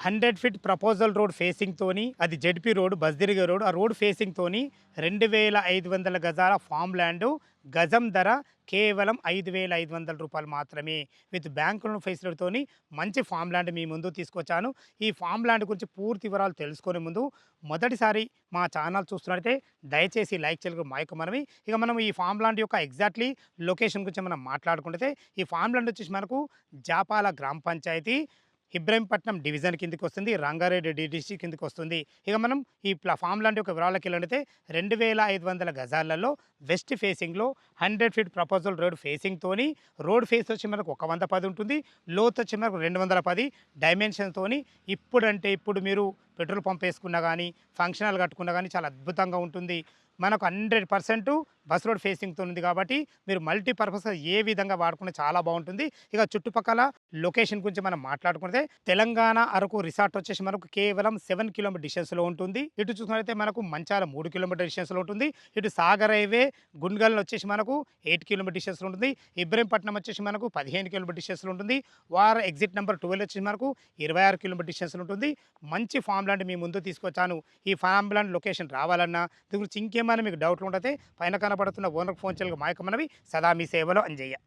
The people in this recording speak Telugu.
100 ఫీట్ ప్రపోజల్ రోడ్ ఫేసింగ్‌తోని అది జెడ్పీ రోడ్, బస్ తిరిగే రోడ్. ఆ రోడ్ ఫేసింగ్‌తోని 2500 గజాల ఫార్మ్ ల్యాండు. గజం ధర కేవలం రూ. 5,500 మాత్రమే. విత్ బ్యాంక్ లోన్ ఫెసిలిటీతోని మంచి ఫార్మ్ ల్యాండ్ మీ ముందుకు తీసుకొచ్చాను. ఈ ఫార్మ్ ల్యాండ్ గురించి పూర్తి వివరాలు తెలుసుకునే ముందు మొదటిసారి మా ఛానల్ చూస్తున్నట్టయితే దయచేసి లైక్ చేయగలరు మా యొక్క మనవి. ఇక మనం ఈ ఫార్మ్ ల్యాండ్ యొక్క ఎగ్జాక్ట్‌లీ లొకేషన్ గురించి మనం మాట్లాడుకుంటే ఈ ఫార్మ్ ల్యాండ్ వచ్చేసి మనకు జాపాల గ్రామ పంచాయతీ ఇబ్రహీంపట్నం డివిజన్ కిందకి వస్తుంది. రంగారెడ్డి డిస్ట్రిక్ట్ కిందకి వస్తుంది. ఇక మనం ఈ ఫామ్ ల్యాండ్ యొక్క వివరాలకి వెళ్ళితే 2500 గజాలలో వెస్ట్ ఫేసింగ్‌లో 100 ఫీట్ ప్రపోజల్ రోడ్ ఫేసింగ్‌తోని రోడ్ ఫేస్ వచ్చి మనకు ఒక 110 ఉంటుంది. లోతు వచ్చి మనకు 210 డైమెన్షన్‌తోని ఇప్పుడంటే ఇప్పుడు మీరు పెట్రోల్ పంప్ వేసుకున్నా గానీ, ఫంక్షన్ హాల్ కట్టుకున్నా గానీ చాలా అద్భుతంగా ఉంటుంది. మనకు 100% బస్ రోడ్ ఫేసింగ్‌తో ఉంది కాబట్టి మీరు మల్టీపర్పస్‌గా ఏ విధంగా వాడుకున్నా చాలా బాగుంటుంది. ఇక చుట్టుపక్కల లొకేషన్ గురించి మనం మాట్లాడుకుంటే తెలంగాణ అరకు రిసార్ట్ వచ్చేసి మనకు కేవలం 7 కిలోమీటర్ డిస్టెన్స్‌లో ఉంటుంది. ఇటు చూసుకున్నట్లయితే మనకు మంచాల 3 కిలోమీటర్ డిస్టెన్స్‌లో ఉంటుంది. ఇటు సాగర్ హైవే గుండ్గల్ వచ్చేసి మనకు 8 కిలోమీటర్ డిస్టెన్స్‌లో ఉంటుంది. ఇబ్రహీంపట్నం వచ్చేసి మనకు 15 కిలోమీటర్ డిస్టెన్స్‌లో ఉంటుంది. వార్ ఎగ్జిట్ నెంబర్ 12 వచ్చేసి మనకు 26 కిలోమీటర్ డిస్టెన్స్‌లో ఉంటుంది. మంచి ఫార్మ్ ల్యాండ్ మీ ముందు తీసుకొచ్చాను. ఈ ఫార్మ్ ల్యాండ్ లొకేషన్ రావాలన్నా దీని గురించి ఇంకేమైనా మీకు డౌట్లు ఉంటే పైన కనబడుతున్న ఓనర్‌కి ఫోన్ చేయాలి. మా యొక్క మనవి సదా మీ సేవలో అంజయ్య.